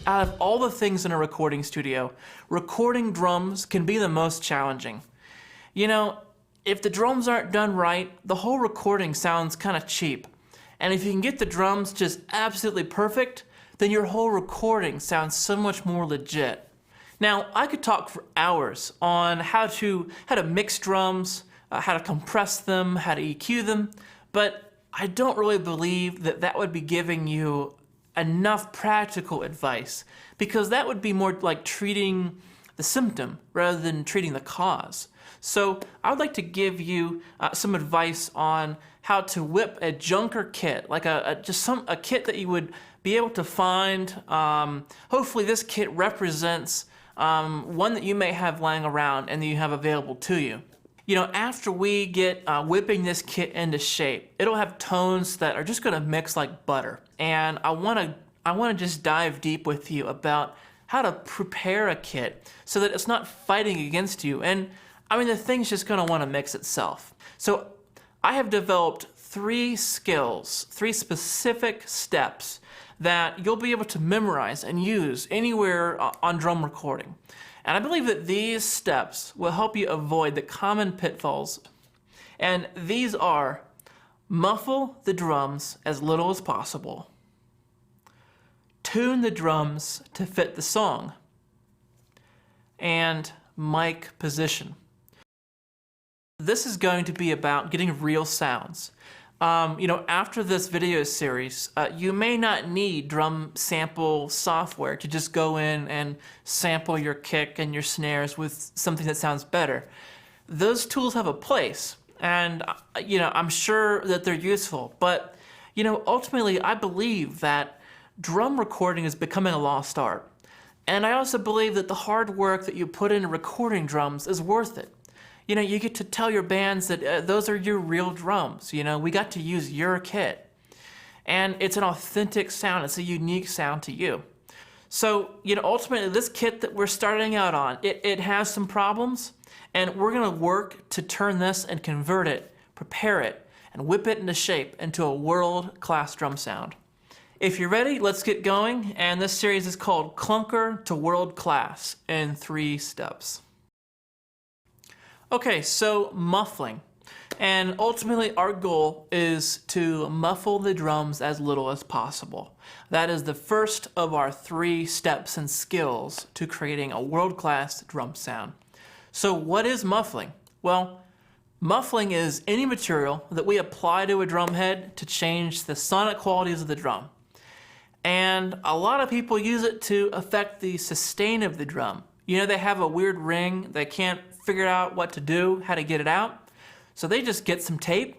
out of all the things in a recording studio, recording drums can be the most challenging. You know, if the drums aren't done right, the whole recording sounds kind of cheap. And if you can get the drums just absolutely perfect, then your whole recording sounds so much more legit. Now, I could talk for hours on how to mix drums, how to compress them, how to EQ them, but I don't really believe that that would be giving you enough practical advice, because that would be more like treating the symptom rather than treating the cause. So I would like to give you some advice on how to whip a junker kit, like a kit that you would be able to find. Hopefully this kit represents one that you may have lying around and that you have available to you. You know, after we get whipping this kit into shape, it'll have tones that are just gonna mix like butter. And I wanna just dive deep with you about how to prepare a kit so that it's not fighting against you. And I mean, the thing's just gonna wanna mix itself. So I have developed 3 skills, 3 specific steps that you'll be able to memorize and use anywhere on drum recording. And I believe that these steps will help you avoid the common pitfalls. And these are: muffle the drums as little as possible, tune the drums to fit the song, and mic position. This is going to be about getting real sounds. You know, after this video series, you may not need drum sample software to just go in and sample your kick and your snares with something that sounds better. Those tools have a place, and you know, I'm sure that they're useful, but you know, ultimately I believe that drum recording is becoming a lost art. And I also believe that the hard work that you put into recording drums is worth it. You know, you get to tell your bands that those are your real drums. You know, we got to use your kit. And it's an authentic sound. It's a unique sound to you. So, you know, ultimately this kit that we're starting out on, it has some problems, and we're gonna work to turn this and convert it, prepare it, and whip it into shape into a world-class drum sound. If you're ready, let's get going. And this series is called Clunker to World Class in 3 steps. Okay, so muffling. And ultimately our goal is to muffle the drums as little as possible. That is the first of our 3 steps and skills to creating a world-class drum sound. So what is muffling? Well, muffling is any material that we apply to a drum head to change the sonic qualities of the drum. And a lot of people use it to affect the sustain of the drum. You know, they have a weird ring, they can't figure out what to do, how to get it out. So they just get some tape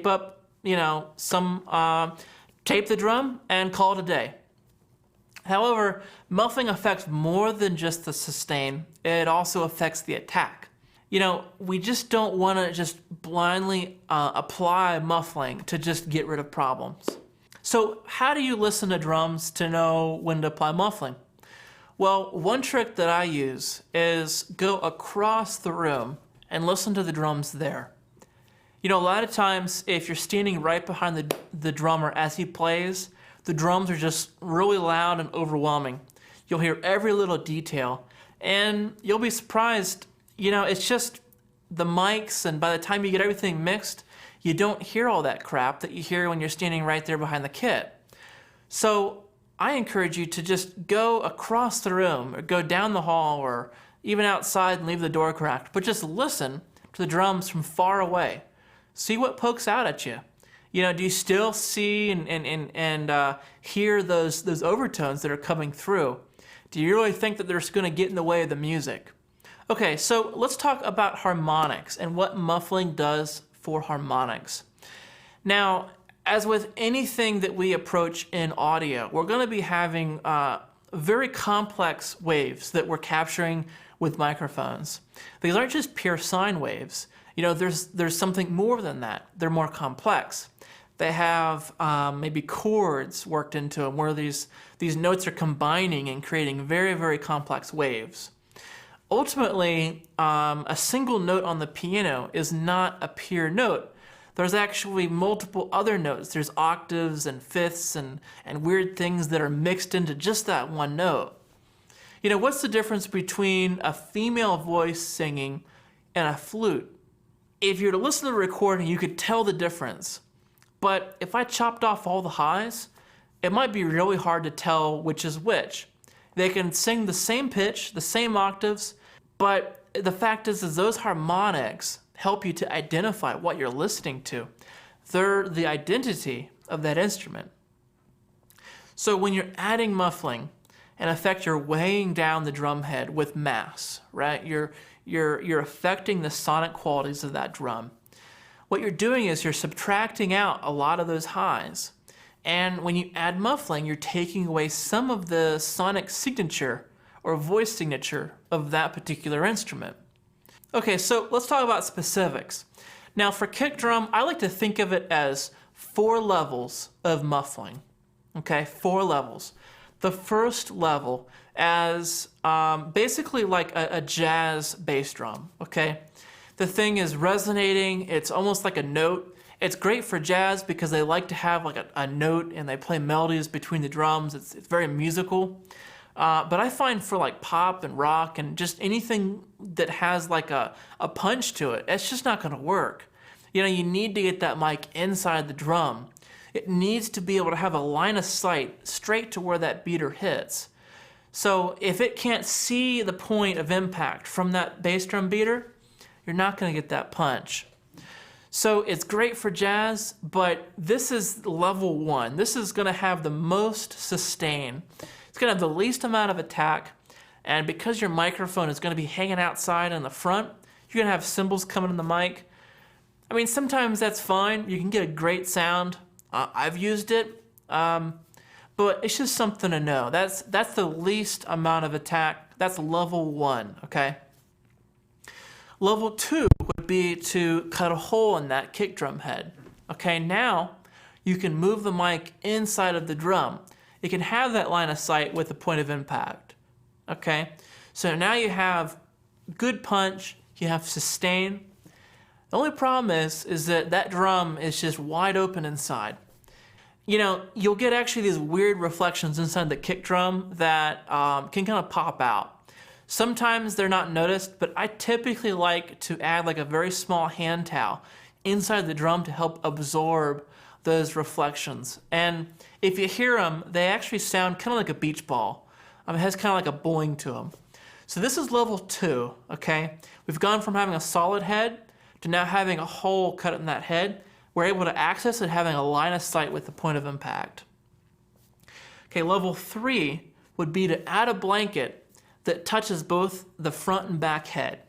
up, you know, tape the drum and call it a day. However, muffling affects more than just the sustain. It also affects the attack. You know, we just don't want to just blindly apply muffling to just get rid of problems. So how do you listen to drums to know when to apply muffling? Well, one trick that I use is go across the room and listen to the drums there. You know, a lot of times if you're standing right behind the drummer as he plays, the drums are just really loud and overwhelming. You'll hear every little detail and you'll be surprised. You know, it's just the mics, and by the time you get everything mixed, you don't hear all that crap that you hear when you're standing right there behind the kit. So I encourage you to just go across the room or go down the hall or even outside and leave the door cracked, but just listen to the drums from far away. See what pokes out at you. You know, do you still see and hear those overtones that are coming through? Do you really think that they're just gonna get in the way of the music? Okay, so let's talk about harmonics and what muffling does for harmonics. Now, as with anything that we approach in audio, we're going to be having very complex waves that we're capturing with microphones. These aren't just pure sine waves. You know, there's something more than that. They're more complex. They have maybe chords worked into them where these notes are combining and creating very, very complex waves. Ultimately, a single note on the piano is not a pure note. there's actually multiple other notes. There's octaves and fifths and weird things that are mixed into just that one note. You know, what's the difference between a female voice singing and a flute? If you were to listen to the recording, you could tell the difference. But if I chopped off all the highs, it might be really hard to tell which is which. They can sing the same pitch, the same octaves, but the fact is those harmonics help you to identify what you're listening to. They're the identity of that instrument. So when you're adding muffling, in effect, you're weighing down the drum head with mass, right? You're affecting the sonic qualities of that drum. What you're doing is you're subtracting out a lot of those highs. And when you add muffling, you're taking away some of the sonic signature or voice signature of that particular instrument. Okay, so let's talk about specifics. Now for kick drum, I like to think of it as 4 levels of muffling. Okay, 4 levels. The first level as basically like a jazz bass drum, okay? The thing is resonating, it's almost like a note. It's great for jazz because they like to have like a note and they play melodies between the drums. It's very musical. But I find for like pop and rock and just anything that has like a punch to it, it's just not gonna work. You know, you need to get that mic inside the drum. It needs to be able to have a line of sight straight to where that beater hits. So if it can't see the point of impact from that bass drum beater, you're not gonna get that punch. So it's great for jazz, but this is level 1. This is gonna have the most sustain. It's gonna have the least amount of attack, and because your microphone is gonna be hanging outside in the front, you're gonna have cymbals coming in the mic. I mean, sometimes that's fine. You can get a great sound. I've used it, but it's just something to know. That's the least amount of attack. That's level 1, okay? Level 2 would be to cut a hole in that kick drum head. Okay, now you can move the mic inside of the drum. It can have that line of sight with the point of impact. Okay, so now you have good punch, you have sustain. The only problem is that drum is just wide open inside. You know, you'll get actually these weird reflections inside the kick drum that can kind of pop out. Sometimes they're not noticed, but I typically like to add like a very small hand towel inside the drum to help absorb those reflections. And if you hear them, they actually sound kind of like a beach ball. It has kind of like a boing to them. So this is level 2, okay? We've gone from having a solid head to now having a hole cut in that head. We're able to access it having a line of sight with the point of impact. Okay, level 3 would be to add a blanket that touches both the front and back head.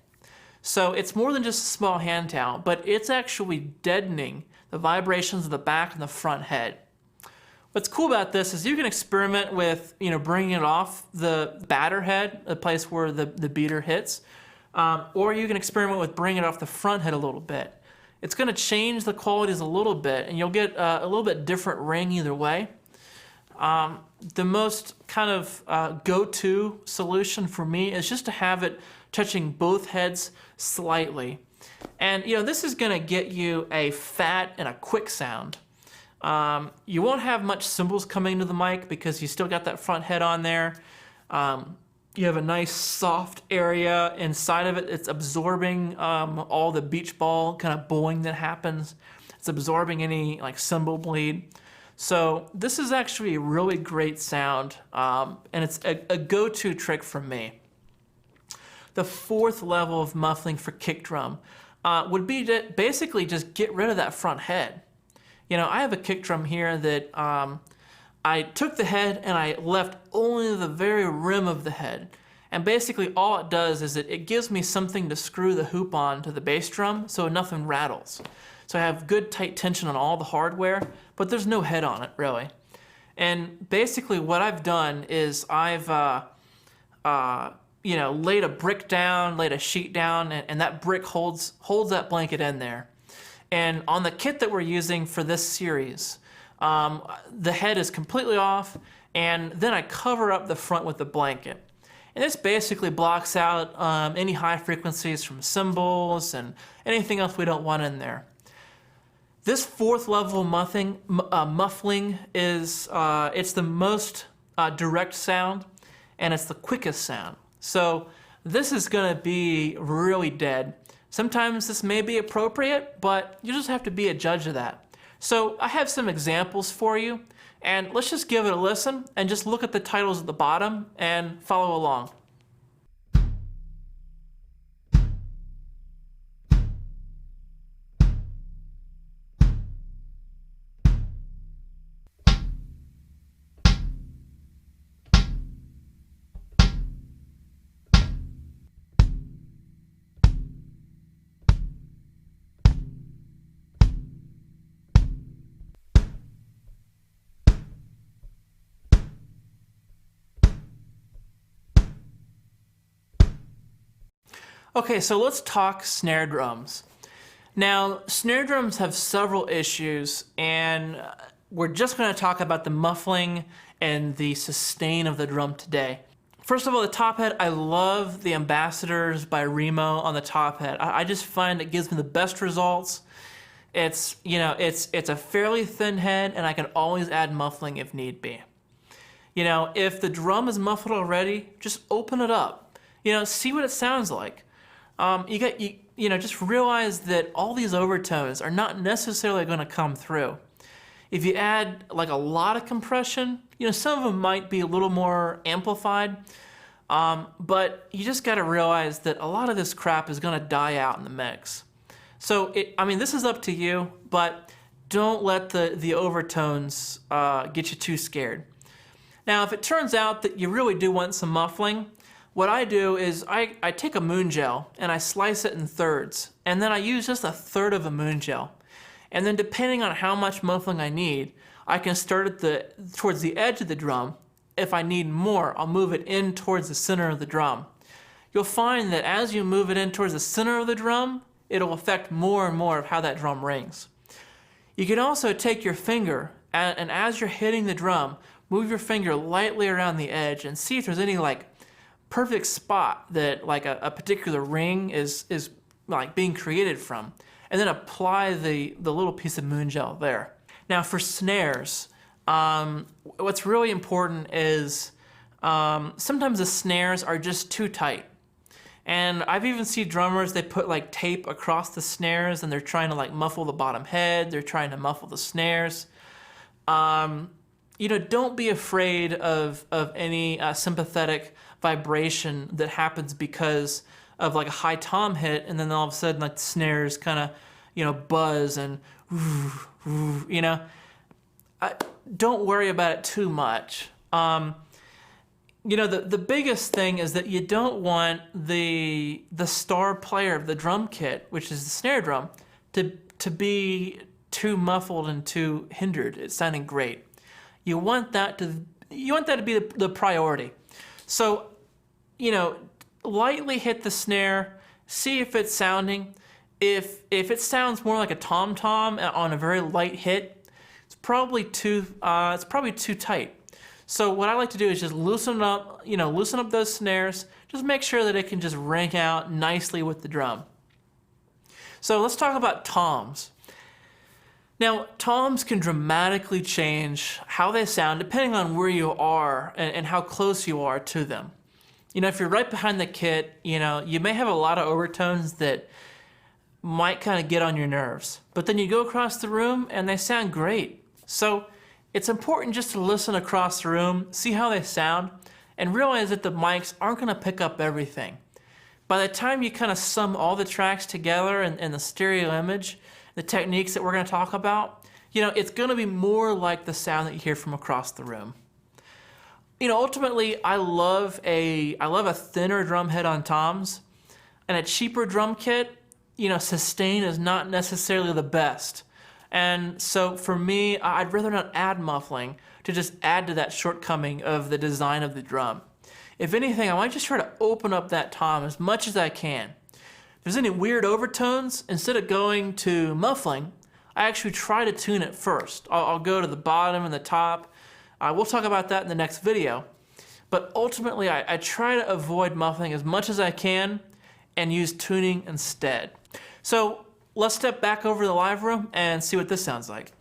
So it's more than just a small hand towel, but it's actually deadening the vibrations of the back and the front head. What's cool about this is you can experiment with, bringing it off the batter head, the place where the beater hits, or you can experiment with bringing it off the front head a little bit. It's gonna change the qualities a little bit, and you'll get a little bit different ring either way. The most kind of go-to solution for me is just to have it touching both heads slightly. And this is gonna get you a fat and a quick sound. You won't have much cymbals coming into the mic because you still got that front head on there. You have a nice soft area inside of it. It's absorbing all the beach ball kind of bowing that happens. It's absorbing any like cymbal bleed. So this is actually a really great sound, and it's a go-to trick for me. The 4th level of muffling for kick drum would be to basically just get rid of that front head. I have a kick drum here that I took the head and I left only the very rim of the head. And basically all it does is it gives me something to screw the hoop on to the bass drum so nothing rattles. So I have good tight tension on all the hardware, but there's no head on it really. And basically what I've done is I've laid a brick down, laid a sheet down, and that brick holds that blanket in there. And on the kit that we're using for this series, the head is completely off, and then I cover up the front with the blanket. And this basically blocks out any high frequencies from cymbals and anything else we don't want in there. This fourth level muffling is it's the most direct sound, and it's the quickest sound. So this is gonna be really dead. Sometimes this may be appropriate, but you just have to be a judge of that. So I have some examples for you, and let's just give it a listen and just look at the titles at the bottom and follow along. Okay, so let's talk snare drums. Now, snare drums have several issues, and we're just going to talk about the muffling and the sustain of the drum today. First of all, the top head, I love the Ambassadors by Remo on the top head. I just find it gives me the best results. It's, you know, it's a fairly thin head, and I can always add muffling if need be. You know, if the drum is muffled already, just open it up. You know, see what it sounds like. You know, just realize that all these overtones are not necessarily going to come through. If you add like a lot of compression, you know, some of them might be a little more amplified, but you just got to realize that a lot of this crap is going to die out in the mix. So, I mean, this is up to you, but don't let the overtones get you too scared. Now, if it turns out that you really do want some muffling, what I do is I take a moon gel and I slice it in thirds, and then I use just a third of a moon gel. And then depending on how much muffling I need, I can start at towards the edge of the drum. If I need more, I'll move it in towards the center of the drum. You'll find that as you move it in towards the center of the drum, it'll affect more and more of how that drum rings. You can also take your finger and as you're hitting the drum, move your finger lightly around the edge and see if there's any like perfect spot that like a particular ring is like being created from, and then apply the little piece of moon gel there. Now for snares, what's really important is sometimes the snares are just too tight. And I've even seen drummers, they put like tape across the snares and they're trying to like muffle the bottom head, they're trying to muffle the snares. You know, don't be afraid of any sympathetic vibration that happens because of like a high tom hit, and then all of a sudden like the snares kind of, you know, buzz and you know. Don't worry about it too much. You know, the biggest thing is that you don't want the star player of the drum kit, which is the snare drum, to be too muffled and too hindered. It's sounding great. You want that to be the priority. So, you know, lightly hit the snare, see if it's sounding. If it sounds more like a tom-tom on a very light hit, it's probably too tight. So what I like to do is just loosen up those snares. Just make sure that it can just ring out nicely with the drum. So let's talk about toms. Now, toms can dramatically change how they sound depending on where you are and how close you are to them. You know, if you're right behind the kit, you know, you may have a lot of overtones that might kind of get on your nerves. But then you go across the room and they sound great. So it's important just to listen across the room, see how they sound, and realize that the mics aren't going to pick up everything. By the time you kind of sum all the tracks together in the stereo image, the techniques that we're going to talk about, you know, it's going to be more like the sound that you hear from across the room. You know, ultimately, I love a thinner drum head on toms, and a cheaper drum kit, you know, sustain is not necessarily the best. And so for me, I'd rather not add muffling to just add to that shortcoming of the design of the drum. If anything, I might just try to open up that tom as much as I can. If there's any weird overtones, instead of going to muffling, I actually try to tune it first. I'll go to the bottom and the top. We'll talk about that in the next video. But ultimately, I try to avoid muffling as much as I can and use tuning instead. So let's step back over to the live room and see what this sounds like.